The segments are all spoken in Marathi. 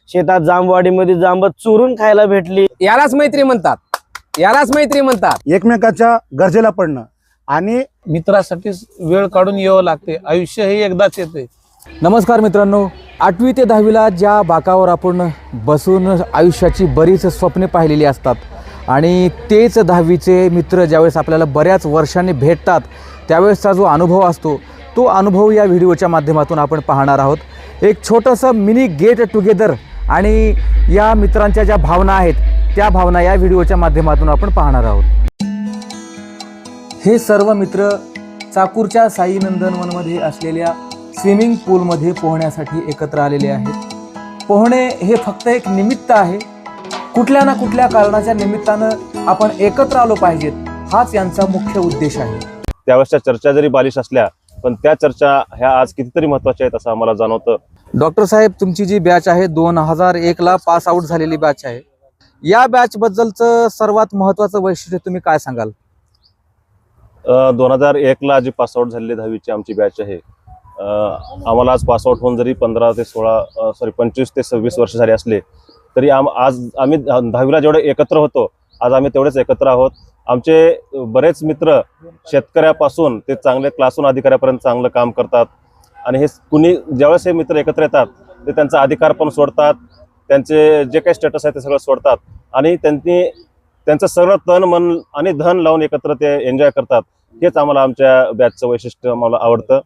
शेतात जांबवाडीमध्ये जांबत चोरून खायला भेटली. यालाच मैत्री म्हणतात, यालाच मैत्री म्हणतात. एकमेकाच्या गरजेला पडणं आणि मित्रासाठी वेळ काढून यावं लागते. आयुष्य हे एकदाच येते. नमस्कार मित्रांनो, 8वी ते 10वीला ज्या बाकावर आपण बसून आयुष्याची बरीच स्वप्ने पाहिलेली असतात आणि तेच 10वीचे मित्र ज्यावेळेस आपल्याला बऱ्याच वर्षांनी भेटतात त्यावेळेसचा जो अनुभव असतो तो अनुभव या व्हिडिओच्या माध्यमातून आपण पाहणार आहोत. एक छोटंसं मिनी गेट टुगेदर आणि या मित्रांच्या ज्या भावना आहेत त्या भावना या व्हिडिओच्या माध्यमातून आपण पाहणार आहोत. हे सर्व मित्र चाकूरच्या साई नंदनवनमध्ये असलेल्या स्विमिंग पूलमध्ये पोहण्यासाठी एकत्र आलेले आहेत. पोहणे हे फक्त एक निमित्त आहे. कुठल्या ना कुठल्या कारणाच्या निमित्तानं आपण एकत्र आलो पाहिजेत, हाच यांचा मुख्य उद्देश आहे. त्यावेळेसच्या चर्चा जरी बालिश असल्या पण त्या चर्चा ह्या आज कितीतरी महत्त्वाच्या आहेत असं आम्हाला जाणवतं. डॉक्टर साहेब, तुमची जी बॅच आहे 2001ला पास आउट झालेली बॅच आहे. या बॅच बद्दलचं सर्वात महत्त्वाचं वैशिष्ट्य तुम्ही काय सांगाल? 2001ला जी पासआउट झालेली 10वीची आमची बॅच आहे, आम्हाला आज पासआउट होऊन जरी 25 ते 26 वर्ष झाले असले तरी आज आम्ही 10वीला जेवढे एकत्र होतो आज आम्ही तेवढेच एकत्र आहोत. आमचे बरेच मित्र शेतकऱ्यापासून ते चांगले क्लासून अधिकाऱ्यापर्यंत चांगलं काम करतात आणि हे कुणी ज्यावेळेस हे मित्र एकत्र येतात ते त्यांचा अधिकार पण सोडतात, त्यांचे जे काही स्टेटस आहे ते सगळं सोडतात आणि त्यांचं सगळं तन मन आणि धन लावून एकत्र ते एन्जॉय करतात. हेच आम्हाला आमच्या बॅचचं वैशिष्ट्य आम्हाला आवडतं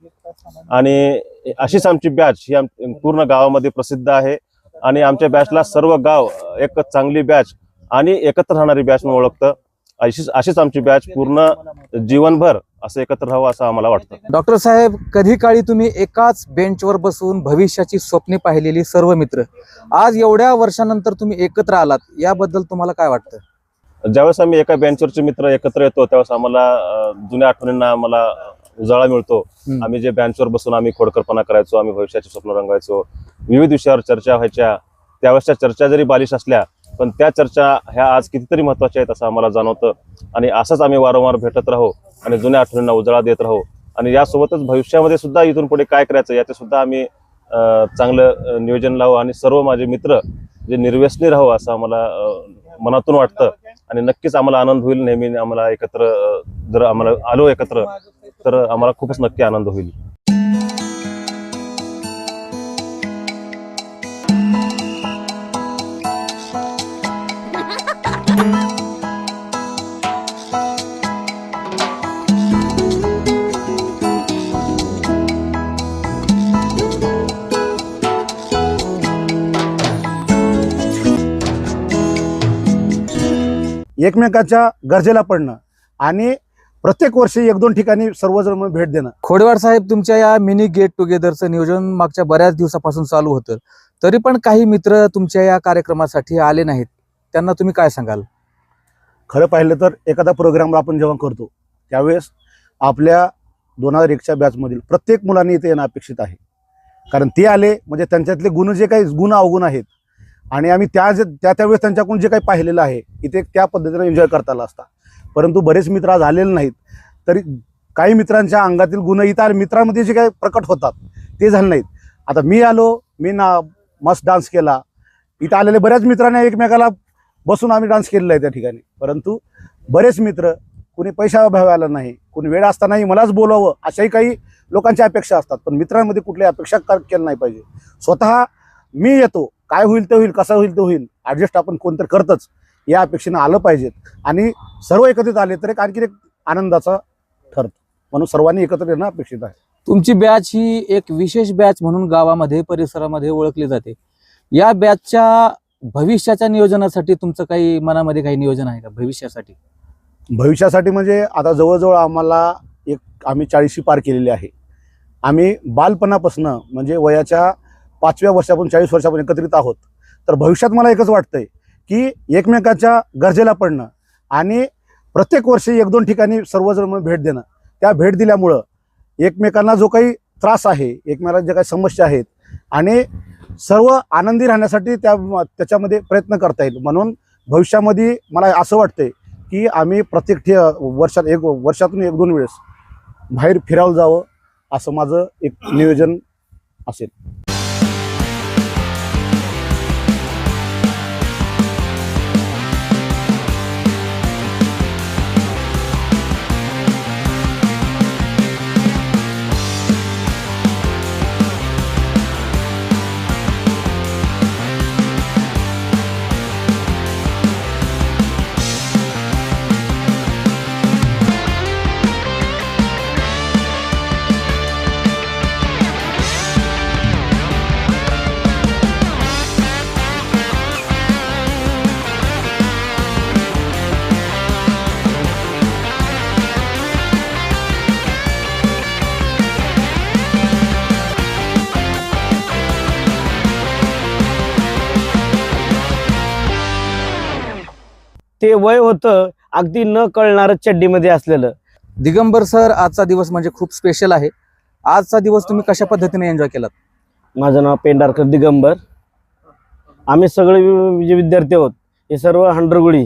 आणि अशीच आमची बॅच ही पूर्ण गावामध्ये प्रसिद्ध आहे आणि आमच्या बॅचला सर्व गाव एक चांगली बॅच आणि एकत्र राहणारी बॅच म्हणून ओळखतं. अशीच आमची बॅच पूर्ण जीवनभर असं एकत्र राहावं असं आम्हाला वाटतं. डॉक्टर साहेब, कधी काळी तुम्ही एकाच बेंचवर बसून भविष्याची स्वप्ने पाहिलेली सर्व मित्र आज एवढ्या वर्षानंतर तुम्ही एकत्र आलात, याबद्दल तुम्हाला काय वाटतं? ज्यावेळेस आम्ही एका बेंचवरचे मित्र एकत्र येतो त्यावेळेस आम्हाला जुन्या आठवणींना आम्हाला उजाळा मिळतो. आम्ही जे बेंचवर बसून आम्ही खोडकरपणा करायचो, आम्ही भविष्याचे स्वप्न रंगवायचो, विविध विषयावर चर्चा व्हायच्या. त्यावेळेसच्या चर्चा जरी बालिश असल्या पण त्या चर्चा ह्या आज कितीतरी महत्त्वाच्या आहेत असं आम्हाला जाणवतं आणि असंच आम्ही वारंवार भेटत राहू आणि जुन्या आठवणींना उजाळा देत राहू आणि यासोबतच भविष्यामध्ये सुद्धा इथून पुढे काय करायचं याचे सुद्धा आम्ही चांगलं नियोजन लावू आणि सर्व माझे मित्र जे निर्व्यसनी राहू असं आम्हाला मनातून वाटतं आणि नक्कीच आम्हाला आनंद होईल. नेहमी आम्हाला एकत्र जर आम्हाला आलो एकत्र तर आम्हाला खूपच नक्की आनंद होईल. एकमेकाच्या गरजेला पडणं आणि प्रत्येक वर्षी 1-2 ठिकाणी सर्वजण मिळून भेट देणं. खोडवाड साहेब, तुमच्या या मिनी गेट टुगेदरचं नियोजन मागच्या बऱ्याच दिवसापासून चालू होतं, तरी पण काही मित्र तुमच्या या कार्यक्रमासाठी आले नाहीत, त्यांना तुम्ही काय सांगाल? खरं पाहिलं तर एखादा प्रोग्राम आपण जेव्हा करतो त्यावेळेस आपल्या 2001च्या बॅचमधील प्रत्येक मुलांनी इथे येणं अपेक्षित आहे. कारण ते आले म्हणजे त्यांच्यातले गुण जे काही गुण अवगुण आहेत आणि आम्ही त्यावेळेस त्यांच्याकडून जे काही पाहिलेलं आहे इथे त्या पद्धतीने एन्जॉय करता आला असता. परंतु बरेच मित्र आज आलेले नाहीत, तरी काही मित्रांच्या अंगातील गुण इथं मित्रांमध्ये जे काही प्रकट होतात ते झाले नाहीत. आता मी आलो, मी मस्त डान्स केला, इथं आलेले बऱ्याच मित्रांनी एकमेकाला बसून आम्ही डान्स केलेला आहे त्या ठिकाणी. परंतु बरेच मित्र कुणी पैशाअभावी आला नाही, कुणी वेळ असतानाही मलाच बोलावं अशाही काही लोकांच्या अपेक्षा असतात. पण मित्रांमध्ये कुठली अपेक्षा केली नाही पाहिजे. स्वतः मी येतो, काय होईल ते होईल, कसं होईल ते होईल, ॲडजस्ट आपण कोणतरी करतच या अपेक्षेनं आलं पाहिजेत आणि सर्व एकत्रित आले तर आणखी एक आनंदाचा ठरतो. म्हणून सर्वांनी एकत्र येणं अपेक्षित आहे. तुमची बॅच ही एक विशेष बॅच म्हणून गावामध्ये परिसरामध्ये ओळखली जाते. या बॅचच्या भविष्याच्या नियोजनासाठी तुमचं काही मनामध्ये काही नियोजन आहे का भविष्यासाठी? भविष्यासाठी म्हणजे आता जवळजवळ आम्ही 40शी पार केलेली आहे. आम्ही बालपणापासून म्हणजे वयाच्या 5व्या वर्षापासून 40 वर्षापासून एकत्रित आहोत. तर भविष्यात मला एकच वाटतंय की एकमेकाच्या गरजेला पडणं आणि प्रत्येक वर्षी 1-2 ठिकाणी सर्वजण मिळून भेट देणं. त्या भेट दिल्यामुळं एकमेकांना जो काही त्रास आहे, एकमेकांना ज्या काही समस्या आहेत आणि सर्व आनंदी राहण्यासाठी त्याच्यामध्ये प्रयत्न करता येईल. म्हणून भविष्यामध्ये मला असं वाटतंय की आम्ही प्रत्येक वर्षातून 1-2 वेळेस बाहेर फिरायला जावं असं माझं एक नियोजन असेल. ते वय होतं अगदी न कळणारं चड्डीमध्ये असलेलं. दिगंबर सर, आजचा दिवस म्हणजे खूप स्पेशल आहे. आजचा दिवस तुम्ही कशा पद्धतीने एन्जॉय केलात? माझं नाव पेंढारकर दिगंबर. आम्ही सगळे जे विद्यार्थी आहोत हे सर्व हंडरगुळी,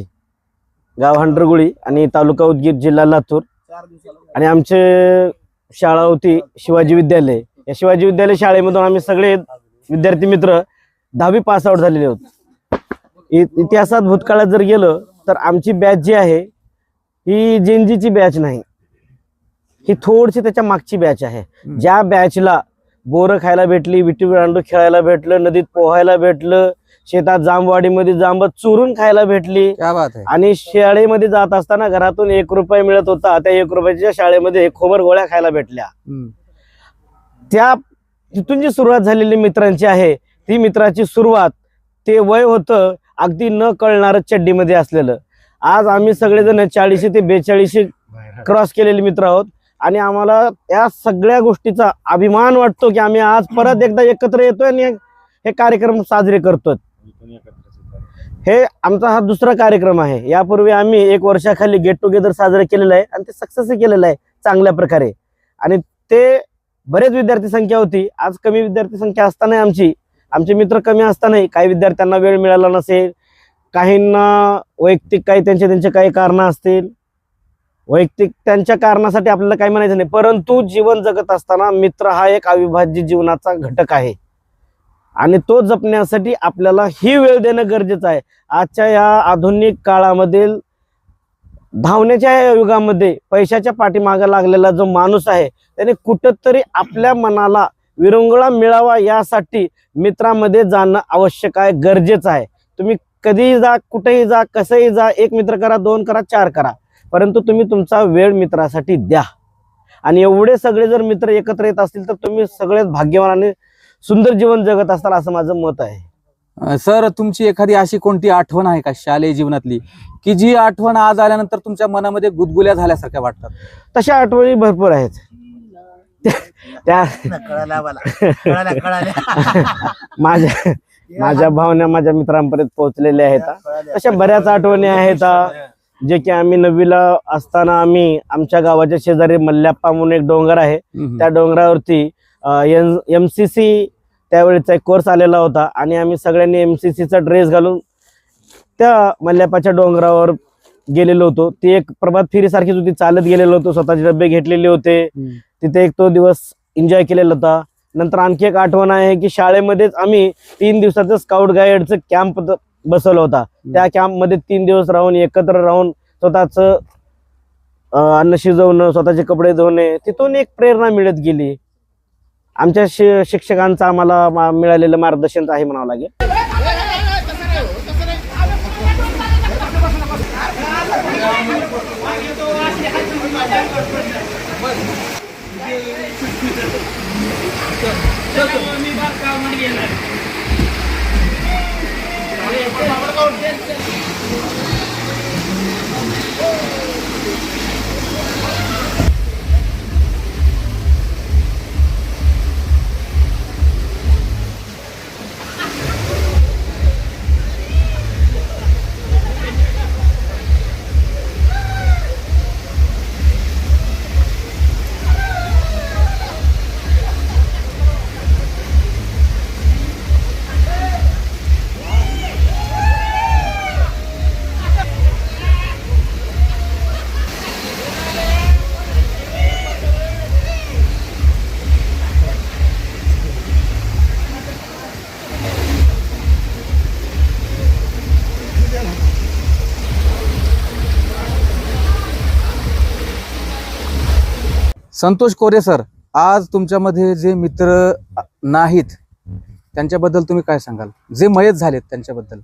गाव हंडरगुळी आणि तालुका उदगीर, जिल्हा लातूर. आणि आमचे शाळा होती शिवाजी विद्यालय. या शिवाजी विद्यालय शाळेमधून आम्ही सगळे विद्यार्थी मित्र 10वी पास आउट झालेले आहोत. इतिहासात भूतकाळात जर गेलं तर आमची बॅच जी आहे ही जेनजीची बॅच नाही, ही थोडीशी त्याच्या मागची बॅच आहे. ज्या बॅचला बोरं खायला भेटली, विटी विरांडू खेळायला भेटलं, नदीत पोहायला भेटलं, शेतात जांबवाडीमध्ये जांब चुरून खायला भेटली, क्या बात आहे. आणि शाळेमध्ये जात असताना घरातून 1 रुपया मिळत होता, त्या 1 रुपयाच्या शाळेमध्ये खोबर गोळ्या खायला भेटल्या. तिथून जी सुरुवात झालेली मित्रांची आहे, ती मित्राची सुरुवात ते वय होतं अगदी न कळणारं चड्डीमध्ये असलेलं. आज आम्ही सगळेजण 40 ते 42 क्रॉस केलेले मित्र आहोत आणि आम्हाला या सगळ्या गोष्टीचा अभिमान वाटतो की आम्ही आज परत एकदा एकत्र येतोय आणि हे कार्यक्रम साजरे करतोय. हे आमचा हा दुसरा कार्यक्रम आहे. यापूर्वी आम्ही 1 वर्षाखाली गेट टुगेदर साजरे केलेलं आहे आणि ते सक्सेस केलेलं आहे चांगल्या प्रकारे. आणि ते बरेच विद्यार्थी संख्या होती. आज कमी विद्यार्थी संख्या असताना आमचे मित्र कमी असतानाही काही विद्यार्थ्यांना वेळ मिळाला नसेल, काहींना वैयक्तिक काही त्यांचे काही कारणं असतील. वैयक्तिक त्यांच्या कारणासाठी आपल्याला काही म्हणायचं नाही, परंतु जीवन जगत असताना मित्र हा एक अविभाज्य जीवनाचा घटक आहे आणि तो जपण्यासाठी आपल्याला ही वेळ देणं गरजेचं आहे. आजच्या या आधुनिक काळामध्ये, धावण्याच्या या युगामध्ये पैशाच्या पाठीमागे लागलेला जो माणूस आहे त्याने कुठंतरी आपल्या मनाला विरंगुळा मिळावा यासाठी मित्रामध्ये जाणं आवश्यक आहे, गरजेचं आहे. तुम्ही कधीही जा, कुठेही जा, कसंही जा, 1 मित्र करा, 2 करा, 4 करा, परंतु तुम्ही तुमचा वेळ मित्रासाठी द्या. आणि एवढे सगळे जर मित्र एकत्र येत असतील तर तुम्ही सगळेच भाग्यवान आणि सुंदर जीवन जगत असताल असं माझं मत आहे. सर, तुमची एखादी अशी कोणती आठवण आहे का शालेय जीवनातली, की जी आठवण आज आल्यानंतर तुमच्या मनामध्ये गुदगुल्या झाल्यासारख्या वाटतात? तशा आठवणी भरपूर आहेत. त्या माझ्या भावना माझ्या मित्रांपर्यंत पोहोचलेल्या आहेत. अशा बऱ्याच आठवणी आहेत जे की आम्ही 9वीला असताना आम्ही आमच्या गावाच्या शेजारी मल्ल्याप्पा म्हणून एक डोंगर आहे, त्या डोंगरावरती MCC त्यावेळेचा एक कोर्स आलेला होता आणि आम्ही सगळ्यांनी MCCचा ड्रेस घालून त्या मल्ल्याप्पाच्या डोंगरावर गेलेलो होतो. ती एक प्रभात फेरी सारखीच होती, चालत गेलेलो होतो, स्वतःचे डबे घेतलेले होते, तिथे एक तो दिवस एन्जॉय केलेला होता. नंतर आणखी एक आठवण आहे की शाळेमध्येच आम्ही 3 दिवसाचं स्काउट गाईडचं कॅम्प बसवला होता. त्या कॅम्पमध्ये 3 दिवस राहून एकत्र राहून स्वतःच अन्न शिजवणं, स्वतःचे कपडे धुणे, तिथून एक प्रेरणा मिळत गेली. आमच्या शिक्षकांचं आम्हाला मिळालेलं मार्गदर्शन आहे म्हणावं लागेल. संतोष कोरे सर, आज तुमच्यामध्ये जे मित्र नाहीत त्यांच्याबद्दल तुम्ही काय सांगाल? जे मयत झालेत त्यांच्याबद्दल.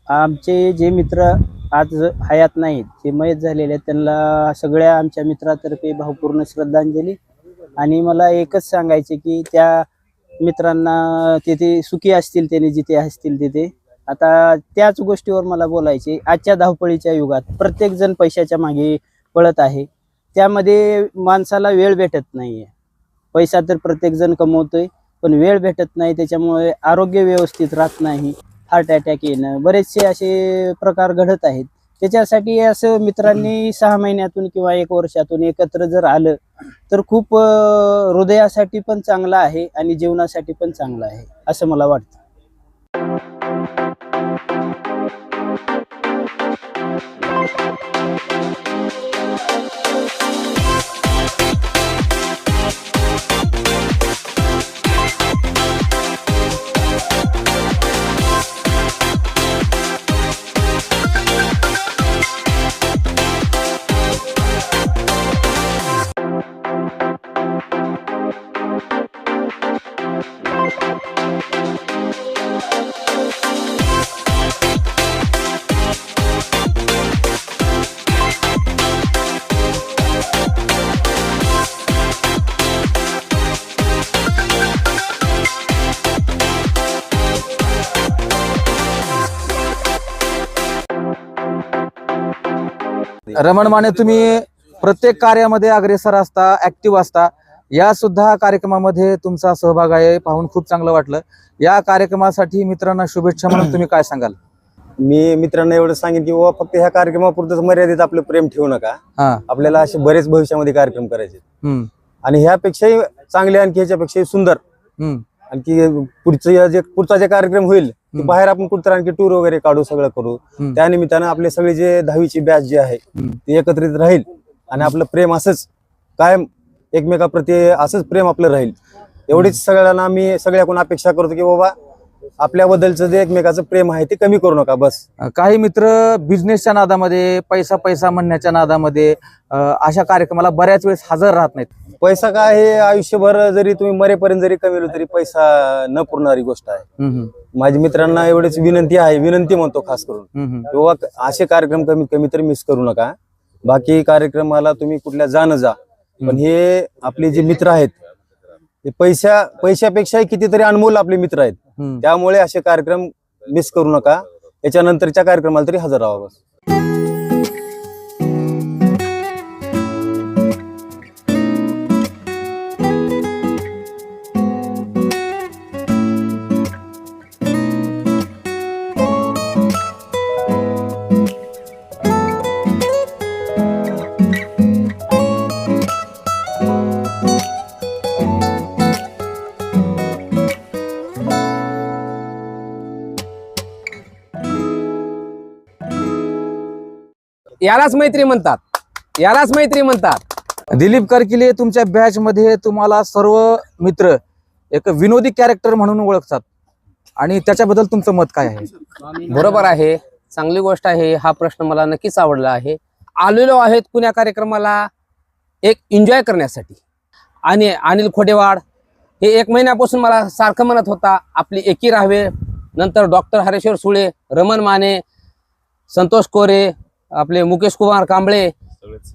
आमचे जे मित्र आज हयात नाहीत, जे मयत झालेले आहेत, त्यांना सगळ्या आमच्या मित्रातर्फे भावपूर्ण श्रद्धांजली. आणि मला एकच सांगायचे की त्या मित्रांना तिथे सुखी असतील, त्यांनी जिथे असतील तिथे. आता त्याच गोष्टीवर मला बोलायचे. आजच्या धावपळीच्या युगात प्रत्येक जण पैशाच्या मागे पळत आहे, त्यामध्ये माणसाला वेळ भेटत नाहीये. पैसा तर प्रत्येक जण कमवतोय, पण वेळ भेटत नाही, त्याच्यामुळे आरोग्य व्यवस्थित राहत नाही, हार्ट अटॅक येणं, बरेचसे असे प्रकार घडत आहेत. त्याच्यासाठी असं मित्रांनी 6 महिन्यातून किंवा 1 वर्षातून एकत्र जर आलं तर खूप हृदयासाठी पण चांगलं आहे आणि जीवनासाठी पण चांगलं आहे असं मला वाटतं. रमण माने, तुम्ही प्रत्येक कार्यामध्ये अग्रेसर असता, ऍक्टिव्ह असता. या सुद्धा कार्यक्रमामध्ये तुमचा सहभाग आहे, पाहून खूप चांगलं वाटलं. या कार्यक्रमासाठी मित्रांना शुभेच्छा म्हणून तुम्ही काय सांगाल? मी मित्रांना एवढं सांगेन की बाबा फक्त ह्या कार्यक्रमापुरतंच मर्यादित आपलं प्रेम ठेवू नका. हा. आपल्याला असे बरेच भविष्यामध्ये कार्यक्रम करायचे हम्म. आणि ह्यापेक्षाही चांगले, आणखी ह्याच्यापेक्षाही सुंदर, हम्म. आणखी पुढचा जे कार्यक्रम होईल ते बाहेर आपण कुठं आणखी टूर वगैरे काढू, सगळं करू. हम्म. त्या निमित्तानं आपले सगळे जे 10वीची बॅच जे आहे ते एकत्रित राहील आणि आपलं प्रेम असंच कायम एकमेकाप्रती असंच प्रेम आपलं राहील. एवढीच सगळ्यांना आम्ही सगळ्याकडून अपेक्षा करतो की बाबा आपल्याबद्दलचं जे एकमेकाचं प्रेम आहे ते कमी करू नका बस. काही मित्र बिझनेसच्या नादामध्ये, पैसा पैसा म्हणण्याच्या नादामध्ये अशा कार्यक्रमाला बऱ्याच वेळेस हजर राहत नाहीत. पैसा काय हे आयुष्यभर जरी तुम्ही मरेपर्यंत जरी कमवलं तरी पैसा न पुरणारी गोष्ट आहे. हम्म. माझ्या मित्रांना एवढीच विनंती म्हणतो खास करून हम्म. किंवा असे कार्यक्रम कमीत कमी तर मिस करू नका. बाकी कार्यक्रमाला तुम्ही कुठल्या जा, पण हे आपले जे मित्र आहेत ते पैशापेक्षाही कितीतरी अनमोल आपले मित्र आहेत. त्यामुळे असे कार्यक्रम मिस करू नका. याच्यानंतरच्या कार्यक्रमाला तरी हजर राहा बस. यालाच मैत्री म्हणतात, यालाच मैत्री म्हणतात. दिलीप करकिले, तुमच्या बॅच मध्ये तुम्हाला सर्व मित्र एक विनोदी कॅरेक्टर म्हणून ओळखतात आणि त्याच्याबद्दल तुमचं मत काय आहे? बरोबर आहे, चांगली गोष्ट आहे. हा प्रश्न मला नक्कीच आवडला आहे. आलेलो आहेत पुण्या कार्यक्रमाला एक एन्जॉय करण्यासाठी. आणि अनिल खोडेवाड हे 1 महिन्यापासून मला सारखं म्हणत होता आपली एकी राहावे. नंतर डॉक्टर हरेश्वर सुळे, रमण माने, संतोष कोरे, आपले मुकेश कुमार कांबळे,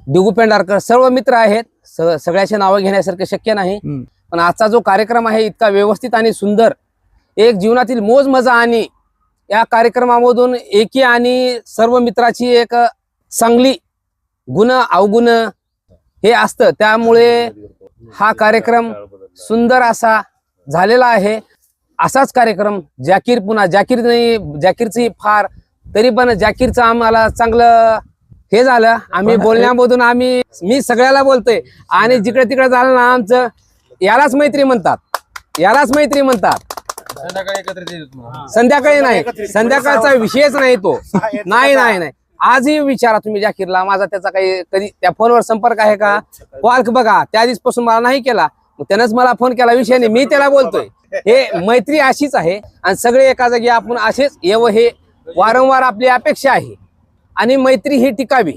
डिगू पेंढारकर, सर्व मित्र आहेत. सगळ्याचे नावं घेण्यासारखं शक्य नाही. पण आजचा जो कार्यक्रम आहे इतका व्यवस्थित आणि सुंदर, एक जीवनातील मोज मजा आणि या कार्यक्रमामधून एकी आणि सर्व मित्राची एक चांगली गुण अवगुण हे असतं. त्यामुळे हा कार्यक्रम सुंदर असा झालेला आहे. असाच कार्यक्रम जाकीर, पुन्हा जाकीर नाही, जाकीरची फार तरी पण जाकीरचं आम्हाला चांगलं हे झालं. आम्ही बोलण्यामधून मी सगळ्याला बोलतोय आणि जिकडे तिकडे झालं ना आमचं यालाच मैत्री म्हणतात, यालाच मैत्री म्हणतात. संध्याकाळी नाही, संध्याकाळचा विषयच नाही तो. नाही आजही विचारा तुम्ही जाकीरला, माझा त्याचा काही कधी त्या फोनवर संपर्क आहे का? कॉल बघा, त्या दिवसपासून मला नाही केला, त्यानंच मला फोन केला विषयाने, मी त्याला बोलतोय. हे मैत्री अशीच आहे आणि सगळे एका जागी आपण असेच येव, हे वारंवार आपली अपेक्षा आहे आणि मैत्री ही टिकावी.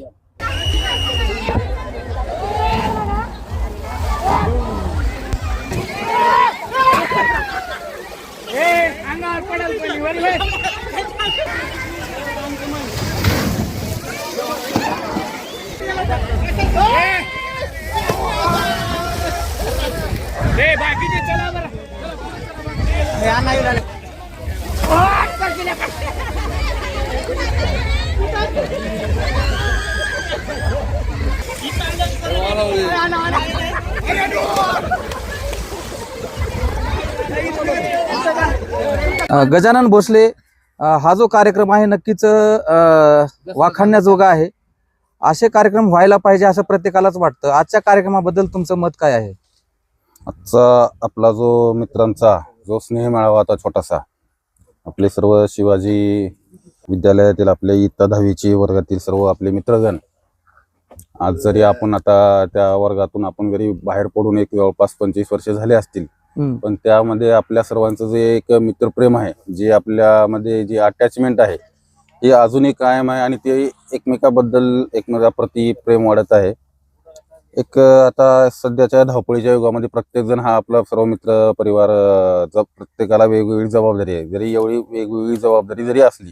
गजानन भोसले, हा जो कार्यक्रम आहे नक्कीच वाखाणण्याजोगा आहे. असे कार्यक्रम व्हायला पाहिजे असं प्रत्येकालाच वाटतं. आजच्या कार्यक्रमाबद्दल तुमचं मत काय आहे? आजचा आपला जो मित्रांचा जो स्नेह मेळावा होता छोटासा, आपले सर्व शिवाजी विद्यालयातील आपले इयत्ता 10वीची वर्गातील सर्व आपले मित्रगण, आज जरी आपण आता त्या वर्गातून आपण जरी बाहेर पडून एक जवळपास 25 वर्ष झाले असतील, पण त्यामध्ये आपल्या सर्वांचं जे एक मित्रप्रेम आहे, जे आपल्यामध्ये जे अटॅचमेंट आहे, हे अजूनही कायम आहे आणि ते एकमेकाबद्दल एकमेकाप्रती प्रेम वाढत आहे. एक आता सध्याच्या धावपळीच्या युगामध्ये प्रत्येक जण हा आपला सर्व मित्र परिवार प्रत्येकाला वेगवेगळी जबाबदारी आहे. जरी एवढी वेगवेगळी जबाबदारी जरी असली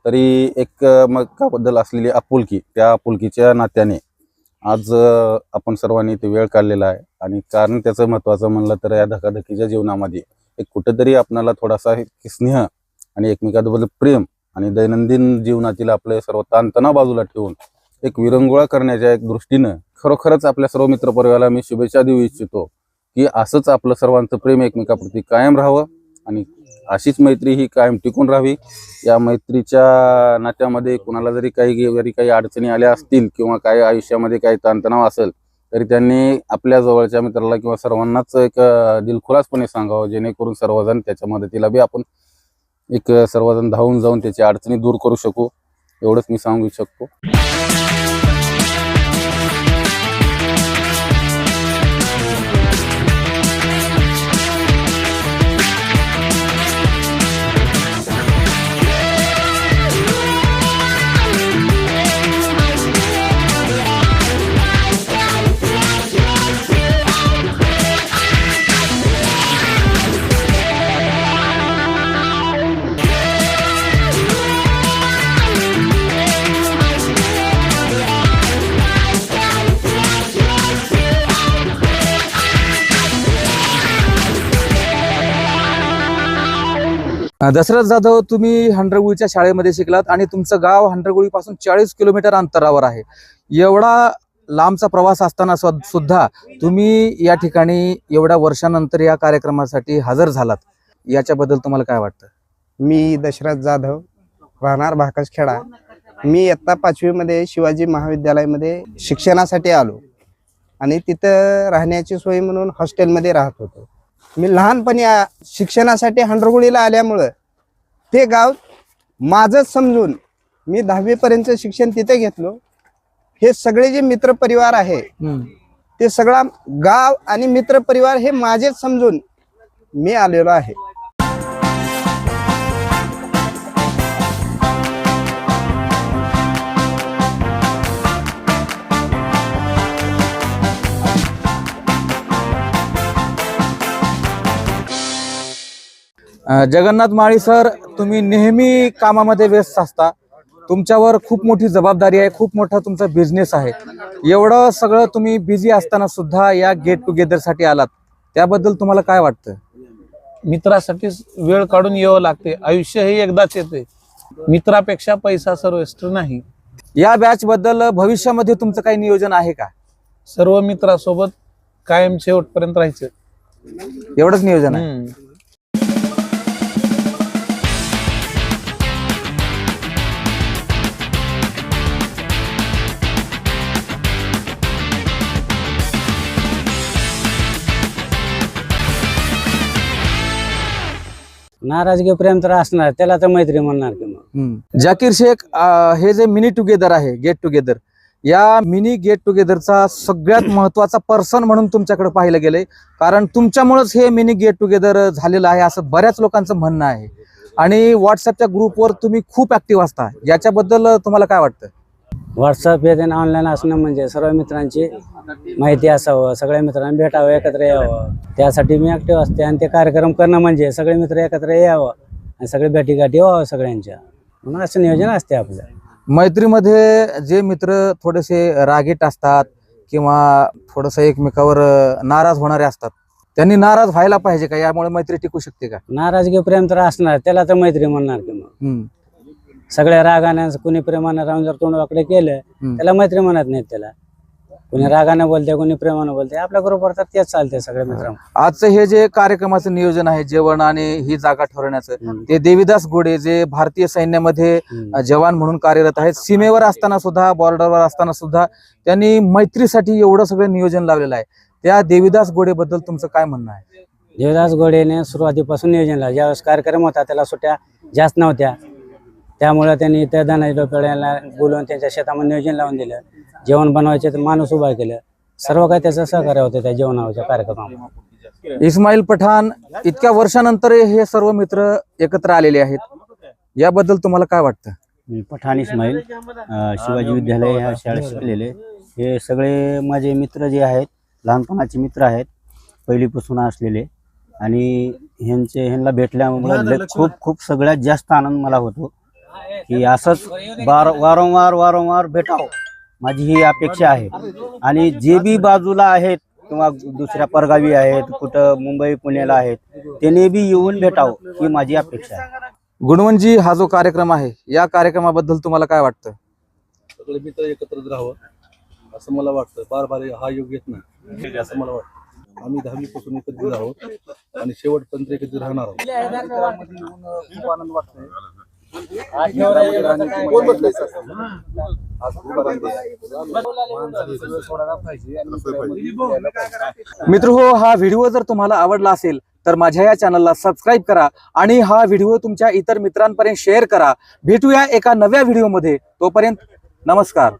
तरी एकमेकाबद्दल असलेली आपुलकी, त्या आपुलकीच्या नात्याने आज आपण सर्वांनी ते वेळ काढलेला आहे. आणि कारण त्याचं महत्त्वाचं म्हणलं तर या धकाधकीच्या जीवनामध्ये एक कुठेतरी आपल्याला थोडासा स्नेह आणि एकमेकाबद्दल प्रेम आणि दैनंदिन जीवनातील आपले सर्व ताणतणाव बाजूला ठेवून एक विरंगुळा करण्याच्या एक दृष्टीनं खरोखरच आपल्या सर्व मित्रपरिवाराला मी शुभेच्छा देऊ इच्छितो की असंच आपलं सर्वांचं प्रेम एकमेकाप्रती कायम राहावं आणि अशीच मैत्री ही कायम टिकून राहावी. या मैत्रीच्या नात्यामध्ये कुणाला जरी काही अडचणी आल्या असतील किंवा काही आयुष्यामध्ये काही ताणतणाव असेल तरी त्यांनी आपल्या जवळच्या मित्राला किंवा सर्वांनाच एक दिलखुलासपणे सांगावं, जेणेकरून सर्वजण त्याच्या मदतीला बी आपण एक सर्वजण धावून जाऊन त्याची अडचणी दूर करू शकू. एवढंच मी सांगू शकतो. दशरथ जाधव, तुम्ही हंडरगुळीच्या शाळेमध्ये शिकलात आणि तुमचं गाव हंडरगुळी पासून 40 किलोमीटर अंतरावर आहे. एवढा लांबचा प्रवास असताना सुद्धा तुम्ही या ठिकाणी एवढ्या वर्षानंतर या कार्यक्रमासाठी हजर झालात, याच्याबद्दल तुम्हाला काय वाटतं? मी दशरथ जाधव, राहणार भाकसखेडा. मी इयत्ता 5वीमध्ये शिवाजी महाविद्यालयामध्ये शिक्षणासाठी आलो आणि तिथं राहण्याची सोय म्हणून हॉस्टेलमध्ये राहत होतो. मी लहानपणी शिक्षणासाठी हंडरगुळीला आल्यामुळं ते गाव माझंच समजून मी 10वीपर्यंत शिक्षण तिथे घेतलो. हे सगळे जे मित्रपरिवार आहे ते सगळा गाव आणि मित्रपरिवार हे माझेच समजून मी आलेलो आहे. जगन्नाथ माळी सर, तुम्ही नेहमी कामामध्ये व्यस्त असता. तुमच्यावर खूप मोठी जबाबदारी आहे, खूप मोठा तुमचा बिझनेस आहे. एवढं सगळं तुम्ही बिझी असताना सुद्धा या गेट टुगेदर साठी आलात, त्याबद्दल तुम्हाला काय वाटतं? मित्रासाठी वेळ काढून यावं लागते. आयुष्य हे एकदाच येते. मित्रापेक्षा पैसा सर्वश्रेष्ठ नाही. या बॅच बद्दल भविष्यामध्ये तुमचं काही नियोजन आहे का? सर्व मित्रासोबत कायम शेवटपर्यंत राहायचं, एवढंच नियोजन आहे. नाराजगी प्रेम तर असणार, त्याला तर मैत्री म्हणणार की मग. जाकीर शेख, हे जे मिनी टुगेदर आहे, गेट टुगेदर, या मिनी गेट टुगेदरचा सगळ्यात महत्वाचा पर्सन म्हणून तुमच्याकडे पाहिलं गेलंय. कारण तुमच्यामुळेच हे मिनी गेट टुगेदर झालेलं आहे असं बऱ्याच लोकांचं म्हणणं आहे. आणि व्हॉट्सअपच्या ग्रुपवर तुम्ही खूप ऍक्टिव्ह असता, याच्याबद्दल तुम्हाला काय वाटतं? व्हॉट्सअप हे ऑनलाईन असणं म्हणजे सर्व मित्रांची माहिती असावं, सगळ्या मित्रांना भेटावं, एकत्र यावं, त्यासाठी मी ऍक्टिव्ह असते. आणि ते कार्यक्रम करणं म्हणजे सगळे मित्र एकत्र यावं आणि सगळे भेटीगाठी व्हावं सगळ्यांच्या, म्हणून असं नियोजन असते आपलं. मैत्रीमध्ये जे मित्र थोडेसे रागीट असतात किंवा थोडंसं एकमेकावर नाराज होणारे असतात, त्यांनी नाराज व्हायला पाहिजे का? यामुळे मैत्री टिकू शकते का? नाराजगी प्रेम तर असणार, त्याला तर मैत्री म्हणणार की मग. सगळ्या रागाने कुणी प्रेमाने राहून जर तोंड वाकडे केलं त्याला मैत्री म्हणत नाहीत. त्याला कोणी रागाने बोलते, कोणी प्रेमाने बोलते. आपल्या बरोबर तर तेच चालते सगळ्या मित्रांना. आजचं हे जे कार्यक्रमाचं नियोजन आहे, जेवण आणि ही जागा ठरवण्याचं, ते देवीदास गोडे जे भारतीय सैन्यामध्ये जवान म्हणून कार्यरत आहेत, सीमेवर असताना सुद्धा, बॉर्डरवर असताना सुद्धा त्यांनी मैत्रीसाठी एवढं सगळं नियोजन लावलेलं आहे. त्या देवीदास गोडे बद्दल तुमचं काय म्हणणं आहे? देवदास गोडेने सुरुवातीपासून नियोजन लावलं. ज्यावेळेस कार्यक्रम होता त्याला सुट्ट्या जास्त नव्हत्या, त्यामुळे त्यांनी त्या धनाजी डोपेळ्याला बोलवून त्यांच्या शेतामध्ये नियोजन लावून दिलं. जेवण बनवायचे तर माणूस उभा केलं. सर्व काही त्याचं सहकार्य होतं त्या जेवणाच्या कार्यक्रमात. इस्माईल पठाण, इतक्या वर्षानंतर हे सर्व मित्र एकत्र आलेले आहेत, याबद्दल तुम्हाला काय वाटतं? मी पठाण इस्माईल, शिवाजी विद्यालय ह्या शाळेत शिकलेले. हे सगळे माझे मित्र जे आहेत, लहानपणाचे मित्र आहेत, पहिलीपासून असलेले. आणि ह्यांना भेटल्यामुळे खूप सगळ्यात जास्त आनंद मला होतो की असंच वारंवार भेटावं, माझी ही अपेक्षा आहे. आणि जे बी बाजूला आहेत किंवा दुसऱ्या परगावी आहेत, कुठं मुंबई पुण्याला आहेत, त्यांनी बी येऊन भेटावं ही माझी अपेक्षा आहे. गुणवंजी हा जो कार्यक्रम आहे, या कार्यक्रमाबद्दल तुम्हाला काय वाटतं? सगळे मित्र एकत्र राहावं असं मला वाटतं. बार हा योग येत नाही असं मला वाटतं. आम्ही 10वी पासून एकत्र आहोत आणि शेवटपर्यंत एकत्र राहणार आहोत. खूप आनंद वाटतोय. मित्र हो, हा व्हिडिओ जर तुम्हाला आवडला असेल तर माझ्या या चॅनलला सबस्क्राईब करा आणि हा व्हिडिओ तुमच्या इतर मित्रांपर्यंत शेअर करा. भेटूया एका नव्या व्हिडिओमध्ये. तोपर्यंत नमस्कार.